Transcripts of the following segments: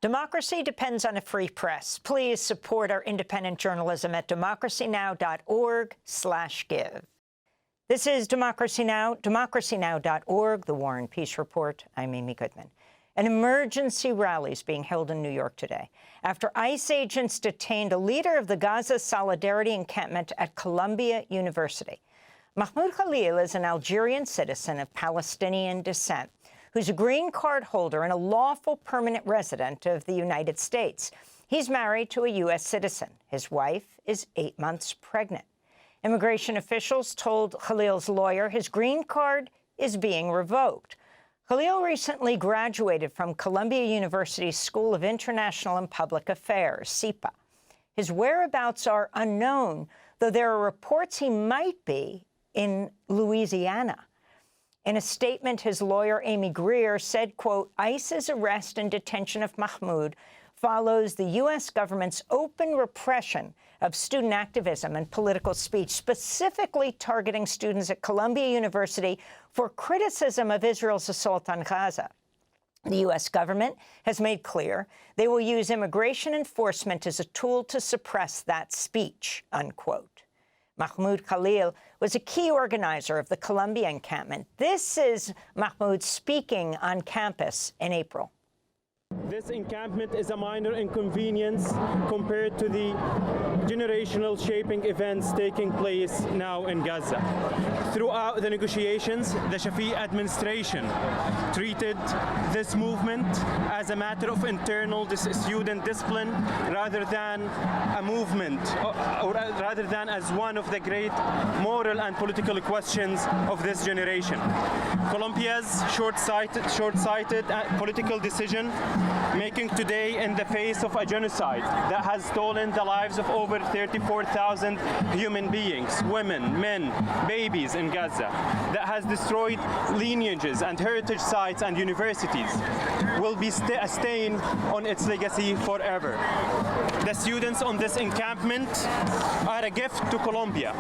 Democracy depends on a free press. Please support our independent journalism at democracynow.org/give. This is Democracy Now!, democracynow.org, the War and Peace Report. I'm Amy Goodman. An emergency rally is being held in New York today after ICE agents detained a leader of the Gaza Solidarity encampment at Columbia University. Mahmoud Khalil is an Algerian citizen of Palestinian descent who's a green card holder and a lawful permanent resident of the United States. He's married to a U.S. citizen. His wife is 8 months pregnant. Immigration officials told Khalil's lawyer his green card is being revoked. Khalil recently graduated from Columbia University's School of International and Public Affairs, CIPA. His whereabouts are unknown, though there are reports he might be in Louisiana. In a statement, his lawyer, Amy Greer, said, quote, ICE's arrest and detention of Mahmoud follows the U.S. government's open repression of student activism and political speech, specifically targeting students at Columbia University for criticism of Israel's assault on Gaza. The U.S. government has made clear they will use immigration enforcement as a tool to suppress that speech, unquote. Mahmoud Khalil was a key organizer of the Columbia encampment. This is Mahmoud speaking on campus in April. This encampment is a minor inconvenience compared to the generational shaping events taking place now in Gaza. Throughout the negotiations, the Shafiq administration treated this movement as a matter of internal student discipline rather than a movement, or rather than as one of the great moral and political questions of this generation. Columbia's short-sighted political decision making today in the face of a genocide that has stolen the lives of over 34,000 human beings, women, men, babies in Gaza, that has destroyed lineages and heritage sites and universities, will be a stain on its legacy forever. The students on this encampment are a gift to Columbia.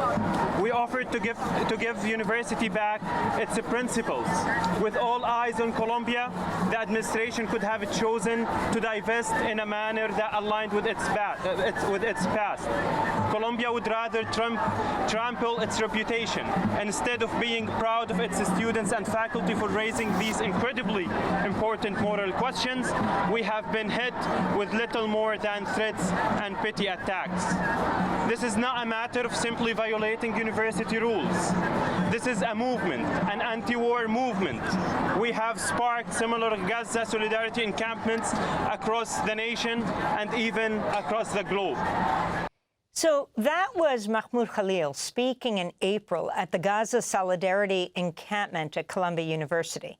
We offered to give the university back its principles. With all eyes on Columbia, the administration could have chosen to divest in a manner that aligned with its past. Columbia would rather trample its reputation instead of being proud of its students and faculty for raising these incredibly important moral questions. We have been hit with little more than threats and petty attacks. This is not a matter of simply violating university rules. This is a movement, an anti-war movement. We have sparked similar Gaza solidarity encampments across the nation and even across the globe. So that was Mahmoud Khalil speaking in April at the Gaza Solidarity encampment at Columbia University.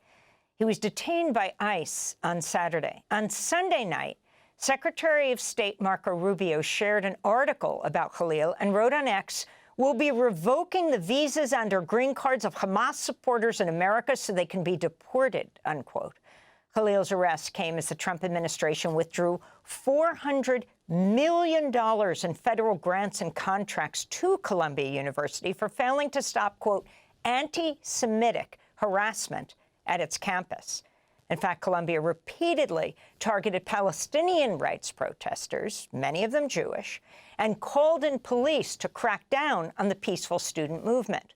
He was detained by ICE on Saturday. On Sunday night, Secretary of State Marco Rubio shared an article about Khalil and wrote on X, "We'll be revoking the visas and/or green cards of Hamas supporters in America so they can be deported," unquote. Khalil's arrest came as the Trump administration withdrew $400 million in federal grants and contracts to Columbia University for failing to stop, quote, anti-Semitic harassment at its campus. In fact, Columbia repeatedly targeted Palestinian rights protesters, many of them Jewish, and called in police to crack down on the peaceful student movement.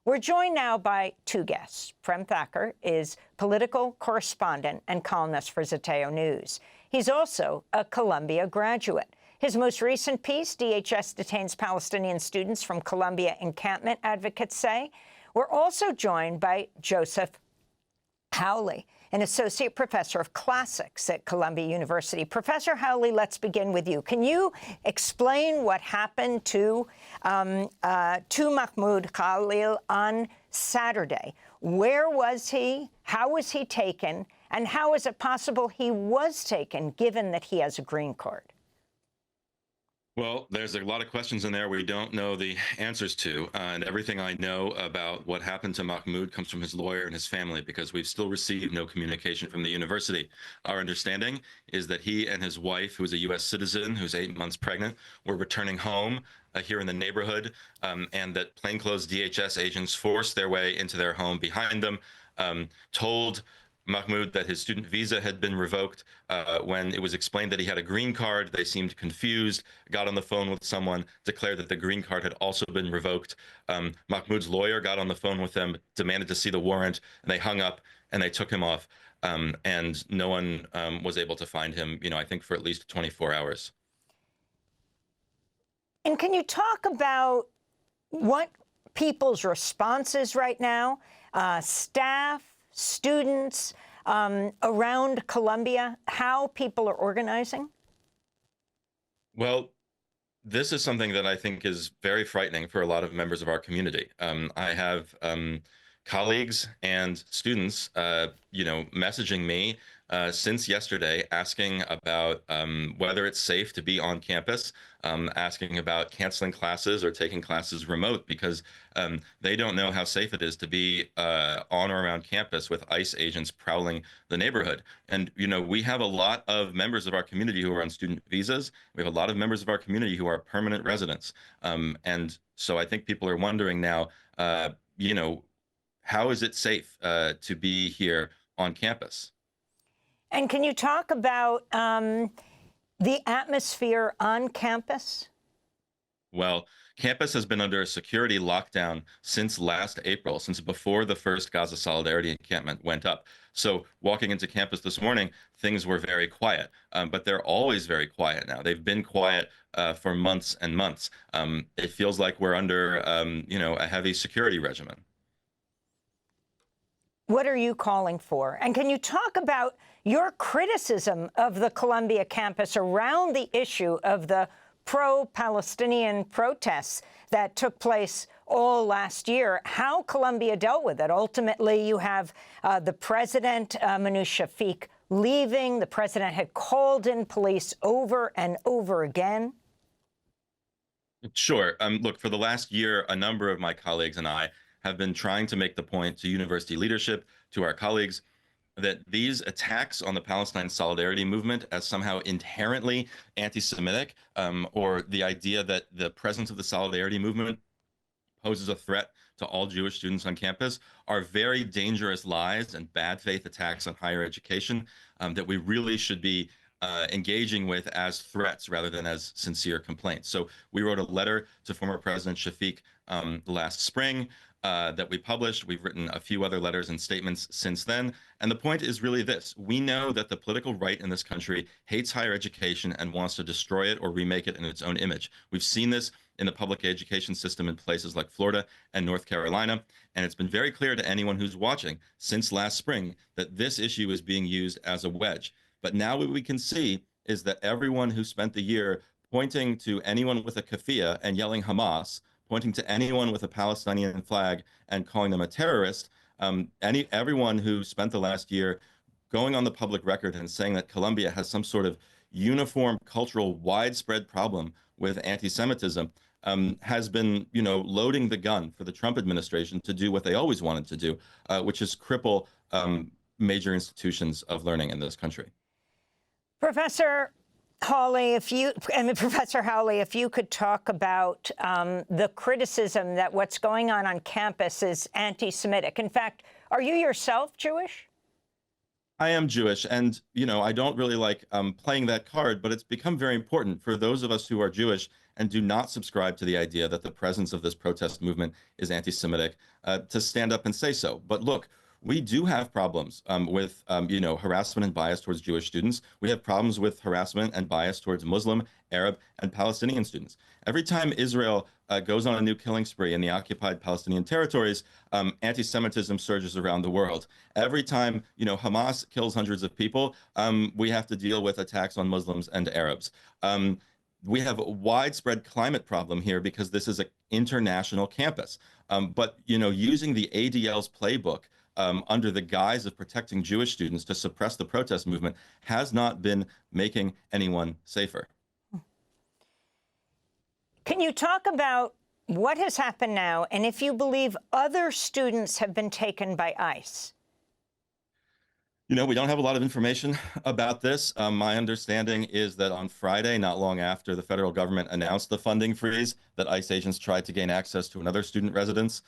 We're joined now by two guests. Prem Thakur is political correspondent and columnist for Zeteo News. He's also a Columbia graduate. His most recent piece, DHS Detains Palestinian Students from Columbia Encampment, advocates say. We're also joined by Joseph Howley, an associate professor of classics at Columbia University. Professor Howley, let's begin with you. Can you explain what happened to Mahmoud Khalil on Saturday? Where was he? How was he taken? And how is it possible he was taken, given that he has a green card? Well, there's a lot of questions in there we don't know the answers to, and everything I know about what happened to Mahmoud comes from his lawyer and his family, because we've still received no communication from the university. Our understanding is that he and his wife, who is a U.S. citizen, who's 8 months pregnant, were returning home here in the neighborhood, and that plainclothes DHS agents forced their way into their home behind them, told Mahmoud that his student visa had been revoked. When it was explained that he had a green card, they seemed confused, got on the phone with someone, declared that the green card had also been revoked. Mahmoud's lawyer got on the phone with them, demanded to see the warrant, and they hung up and they took him off. And no one was able to find him, I think for at least 24 hours. And can you talk about what people's response is right now? Staff, students around Colombia, how people are organizing? Well, this is something that I think is very frightening for a lot of members of our community. I have colleagues and students, messaging me since yesterday, asking about whether it's safe to be on campus, asking about canceling classes or taking classes remote because they don't know how safe it is to be on or around campus with ICE agents prowling the neighborhood. And, we have a lot of members of our community who are on student visas. We have a lot of members of our community who are permanent residents. And so I think people are wondering now, how is it safe to be here on campus? And can you talk about the atmosphere on campus? Well, campus has been under a security lockdown since last April, since before the first Gaza Solidarity encampment went up. So walking into campus this morning, things were very quiet, but they're always very quiet now. They've been quiet for months and months. It feels like we're under, a heavy security regimen. What are you calling for? And can you talk about your criticism of the Columbia campus around the issue of the pro-Palestinian protests that took place all last year, how Columbia dealt with it? Ultimately, you have the president, Mahmoud Shafiq, leaving. The president had called in police over and over again. Sure. Look, for the last year, a number of my colleagues and I have been trying to make the point to university leadership, to our colleagues, that these attacks on the Palestine Solidarity movement as somehow inherently anti-Semitic, or the idea that the presence of the Solidarity movement poses a threat to all Jewish students on campus, are very dangerous lies and bad faith attacks on higher education that we really should be engaging with as threats rather than as sincere complaints. So we wrote a letter to former President Shafiq last spring that we published. We've written a few other letters and statements since then. And the point is really this. We know that the political right in this country hates higher education and wants to destroy it or remake it in its own image. We've seen this in the public education system in places like Florida and North Carolina. And it's been very clear to anyone who's watching since last spring that this issue is being used as a wedge. But now what we can see is that everyone who spent the year pointing to anyone with a keffiyeh and yelling Hamas, pointing to anyone with a Palestinian flag and calling them a terrorist, everyone who spent the last year going on the public record and saying that Colombia has some sort of uniform, cultural, widespread problem with anti-Semitism, has been, loading the gun for the Trump administration to do what they always wanted to do, which is cripple major institutions of learning in this country. Professor Hawley, Professor Hawley, if you could talk about the criticism that what's going on campus is anti-Semitic. In fact, are you yourself Jewish? I am Jewish, and I don't really like playing that card, but it's become very important for those of us who are Jewish and do not subscribe to the idea that the presence of this protest movement is anti-Semitic to stand up and say so. But look, we do have problems with, harassment and bias towards Jewish students. We have problems with harassment and bias towards Muslim, Arab, and Palestinian students. Every time Israel goes on a new killing spree in the occupied Palestinian territories, anti-Semitism surges around the world. Every time, Hamas kills hundreds of people, we have to deal with attacks on Muslims and Arabs. We have a widespread climate problem here because this is an international campus. But, using the ADL's playbook under the guise of protecting Jewish students to suppress the protest movement has not been making anyone safer. Can you talk about what has happened now and if you believe other students have been taken by ICE? We don't have a lot of information about this. My understanding is that on Friday, not long after the federal government announced the funding freeze, that ICE agents tried to gain access to another student residence.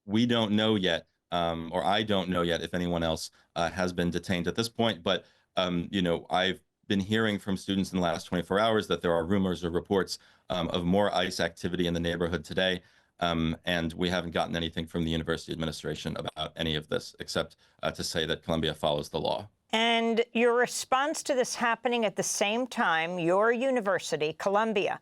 We don't know yet or I don't know yet if anyone else has been detained at this point. But I've been hearing from students in the last 24 hours that there are rumors or reports of more ICE activity in the neighborhood today. And we haven't gotten anything from the university administration about any of this, except to say that Columbia follows the law. And your response to this happening at the same time, your university, Columbia,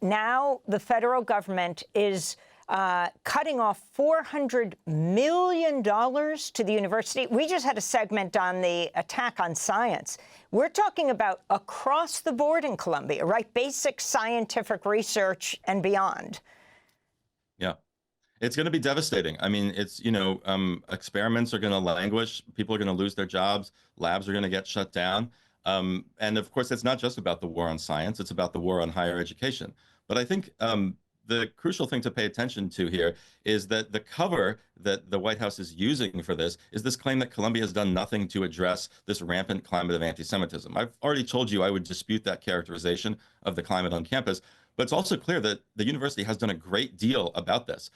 now the federal government is cutting off $400 million to the university. We just had a segment on the attack on science. We're talking about across the board in Columbia, right? Basic scientific research and beyond. Yeah. It's going to be devastating. I mean, it's, experiments are going to languish. People are going to lose their jobs. Labs are going to get shut down. And of course, it's not just about the war on science. It's about the war on higher education. But I think the crucial thing to pay attention to here is that the cover that the White House is using for this is this claim that Columbia has done nothing to address this rampant climate of anti-Semitism. I've already told you I would dispute that characterization of the climate on campus. But it's also clear that the university has done a great deal about this.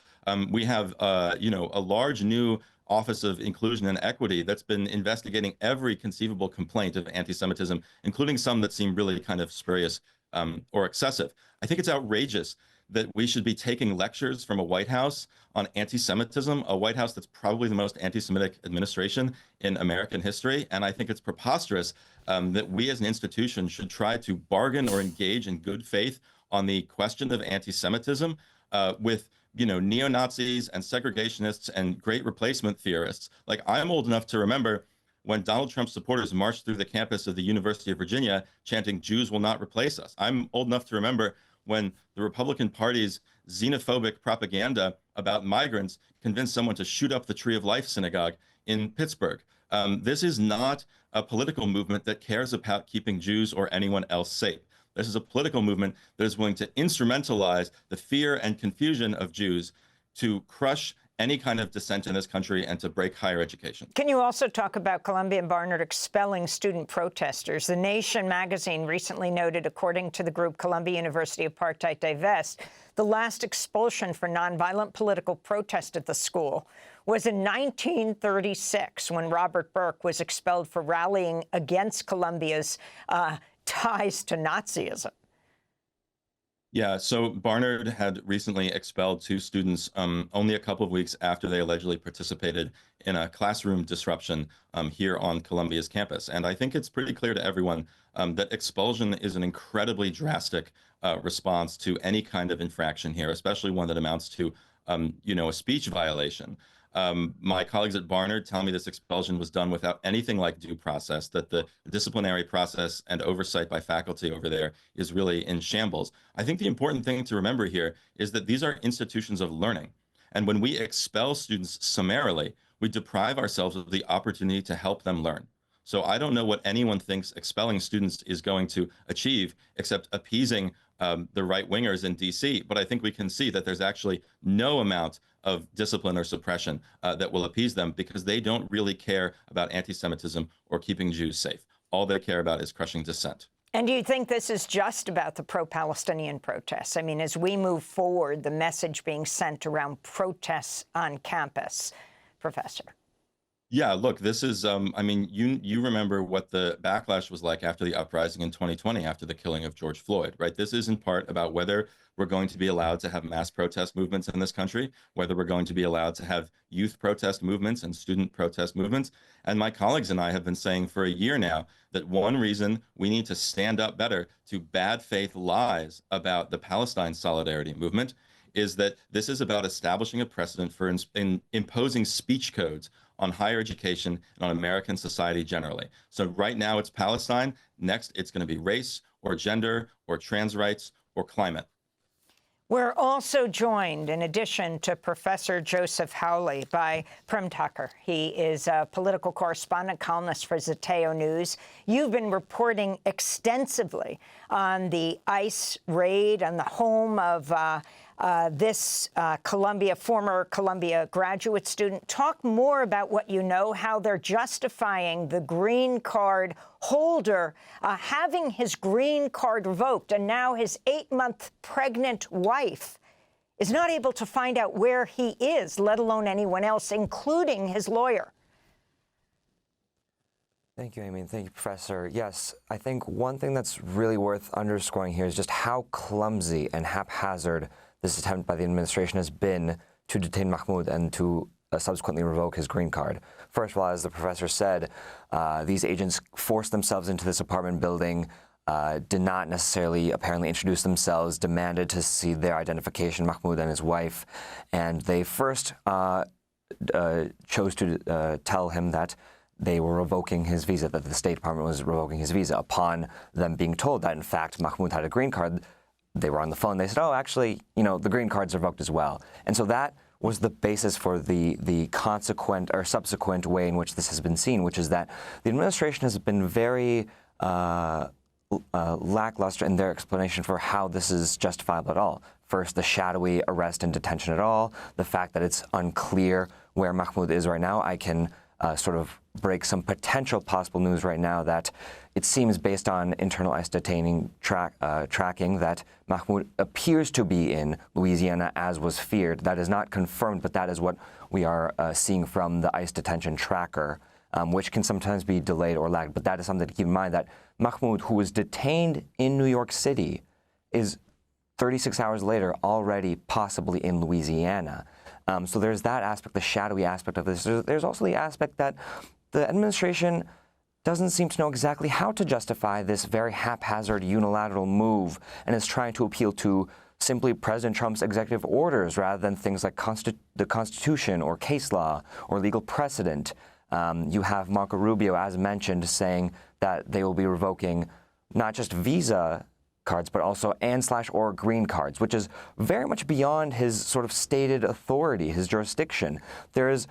We have, a large new Office of Inclusion and Equity that's been investigating every conceivable complaint of anti-Semitism, including some that seem really kind of spurious or excessive. I think it's outrageous that we should be taking lectures from a White House on anti-Semitism, a White House that's probably the most anti-Semitic administration in American history. And I think it's preposterous that we as an institution should try to bargain or engage in good faith on the question of anti-Semitism with, neo-Nazis and segregationists and great replacement theorists. Like, I'm old enough to remember when Donald Trump supporters marched through the campus of the University of Virginia chanting, "Jews will not replace us." I'm old enough to remember when the Republican Party's xenophobic propaganda about migrants convinced someone to shoot up the Tree of Life synagogue in Pittsburgh. This is not a political movement that cares about keeping Jews or anyone else safe. This is a political movement that is willing to instrumentalize the fear and confusion of Jews to crush any kind of dissent in this country and to break higher education. Can you also talk about Columbia and Barnard expelling student protesters? The Nation magazine recently noted, according to the group Columbia University Apartheid Divest, the last expulsion for nonviolent political protest at the school was in 1936, when Robert Burke was expelled for rallying against Columbia's ties to Nazism. Yeah, so Barnard had recently expelled 2 students only a couple of weeks after they allegedly participated in a classroom disruption here on Columbia's campus. And I think it's pretty clear to everyone that expulsion is an incredibly drastic response to any kind of infraction here, especially one that amounts to, a speech violation. My colleagues at Barnard tell me this expulsion was done without anything like due process, that the disciplinary process and oversight by faculty over there is really in shambles. I think the important thing to remember here is that these are institutions of learning. And when we expel students summarily, we deprive ourselves of the opportunity to help them learn. So I don't know what anyone thinks expelling students is going to achieve except appeasing the right-wingers in D.C. But I think we can see that there's actually no amount of discipline or suppression that will appease them, because they don't really care about anti-Semitism or keeping Jews safe. All they care about is crushing dissent. And do you think this is just about the pro-Palestinian protests? I mean, as we move forward, the message being sent around protests on campus, Professor? Yeah, look, this is, you remember what the backlash was like after the uprising in 2020, after the killing of George Floyd, right? This is in part about whether we're going to be allowed to have mass protest movements in this country, whether we're going to be allowed to have youth protest movements and student protest movements. And my colleagues and I have been saying for a year now that one reason we need to stand up better to bad faith lies about the Palestine solidarity movement is that this is about establishing a precedent for imposing speech codes on higher education and on American society generally. So right now it's Palestine. Next, it's going to be race or gender or trans rights or climate. We're also joined, in addition to Professor Joseph Hawley, by Prem Tucker. He is a political correspondent, columnist for Zeteo News. You've been reporting extensively on the ICE raid on the home of this former Columbia graduate student. Talk more about what you know, how they're justifying the green card holder having his green card revoked, and now his 8-month pregnant wife is not able to find out where he is, let alone anyone else, including his lawyer. Thank you, Amy, and thank you, Professor. Yes, I think one thing that's really worth underscoring here is just how clumsy and haphazard this attempt by the administration has been to detain Mahmoud and to subsequently revoke his green card. First of all, as the professor said, these agents forced themselves into this apartment building, did not necessarily apparently introduce themselves, demanded to see their identification, Mahmoud and his wife, and they first chose to tell him that they were revoking his visa, that the State Department was revoking his visa. Upon them being told that, in fact, Mahmoud had a green card, they were on the phone. They said, oh, actually, you know, the green card's revoked as well. And so that was the basis for the consequent or subsequent way in which this has been seen, which is that the administration has been very lackluster in their explanation for how this is justifiable at all. First, the shadowy arrest and detention at all, the fact that it's unclear where Mahmoud is right now. I can sort of break some potential possible news right now that it seems, based on internal ICE detaining tracking, that Mahmoud appears to be in Louisiana, as was feared. That is not confirmed, but that is what we are seeing from the ICE detention tracker, which can sometimes be delayed or lagged. But that is something to keep in mind, that Mahmoud, who was detained in New York City, is 36 hours later already possibly in Louisiana. So there's that aspect, the shadowy aspect of this. There's also the aspect that the administration doesn't seem to know exactly how to justify this very haphazard unilateral move, and is trying to appeal to simply President Trump's executive orders rather than things like the Constitution or case law or legal precedent. You have Marco Rubio, as mentioned, saying that they will be revoking not just visa cards, but also and/or green cards, which is very much beyond his sort of stated authority, his jurisdiction. There's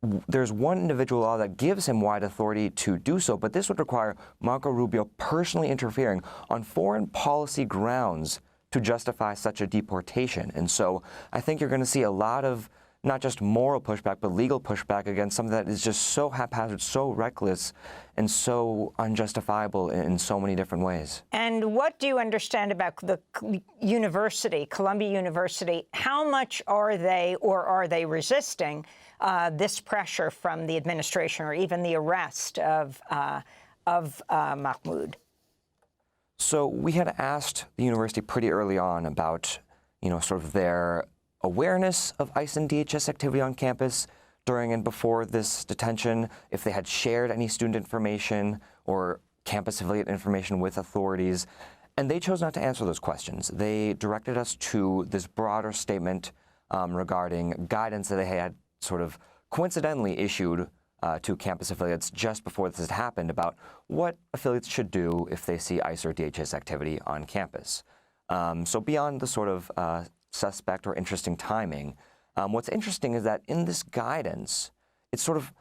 one individual law that gives him wide authority to do so, but this would require Marco Rubio personally interfering on foreign policy grounds to justify such a deportation. And so I think you're going to see a lot of not just moral pushback, but legal pushback against something that is just so haphazard, so reckless, and so unjustifiable in so many different ways. And what do you understand about the university, Columbia University? How much are they, or are they resisting this pressure from the administration, or even the arrest of Mahmoud? So we had asked the university pretty early on about, sort of their awareness of ICE and DHS activity on campus during and before this detention, if they had shared any student information or campus affiliate information with authorities, and they chose not to answer those questions. They directed us to this broader statement regarding guidance that they had sort of coincidentally issued to campus affiliates just before this had happened about what affiliates should do if they see ICE or DHS activity on campus. So beyond the sort of suspect or interesting timing, what's interesting is that in this guidance, it sort of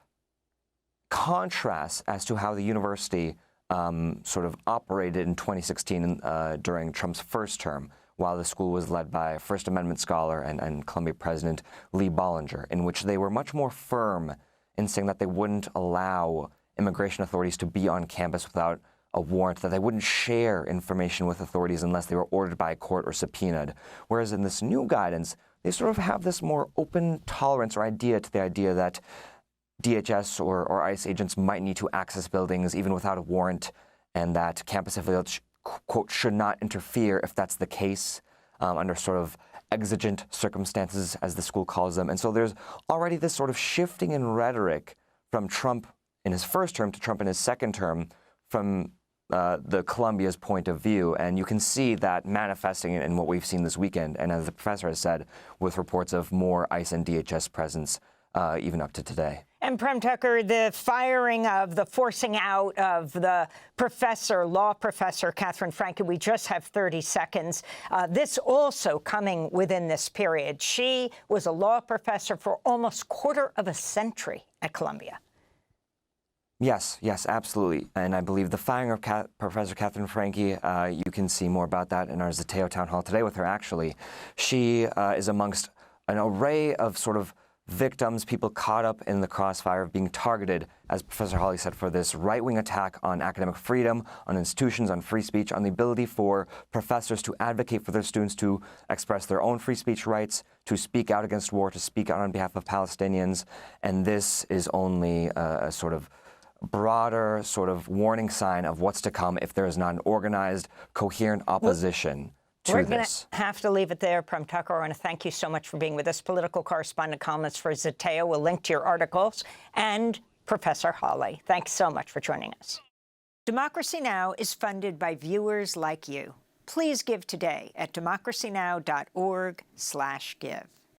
contrasts as to how the university sort of operated in 2016 during Trump's first term, while the school was led by First Amendment scholar and Columbia President Lee Bollinger, in which they were much more firm in saying that they wouldn't allow immigration authorities to be on campus without a warrant, that they wouldn't share information with authorities unless they were ordered by a court or subpoenaed. Whereas in this new guidance, they sort of have this more open tolerance or idea to the idea that DHS or ICE agents might need to access buildings even without a warrant, and that campus affiliates, quote, should not interfere if that's the case under sort of exigent circumstances, as the school calls them. And so there's already this sort of shifting in rhetoric from Trump in his first term to Trump in his second term from the Columbia's point of view. And you can see that manifesting in what we've seen this weekend, and as the professor has said, with reports of more ICE and DHS presence even up to today. And Prem Tucker, the firing of, the forcing out of the professor, law professor, Catherine Franke, we just have 30 seconds. This also coming within this period. She was a law professor for almost quarter of a century at Columbia. Yes, absolutely. And I believe the firing of Professor Catherine Franke, you can see more about that in our Zateo town hall today with her, actually. She is amongst an array of sort of victims, people caught up in the crossfire of being targeted, as Professor Hawley said, for this right-wing attack on academic freedom, on institutions, on free speech, on the ability for professors to advocate for their students to express their own free speech rights, to speak out against war, to speak out on behalf of Palestinians. And this is only a sort of broader sort of warning sign of what's to come if there is not an organized, coherent opposition We're going to have to leave it there. Prem Tucker, I want to thank you so much for being with us. Political correspondent, columnist for Zateo. We'll link to your articles. And Professor Hawley, thanks so much for joining us. Democracy Now! Is funded by viewers like you. Please give today at democracynow.org/give.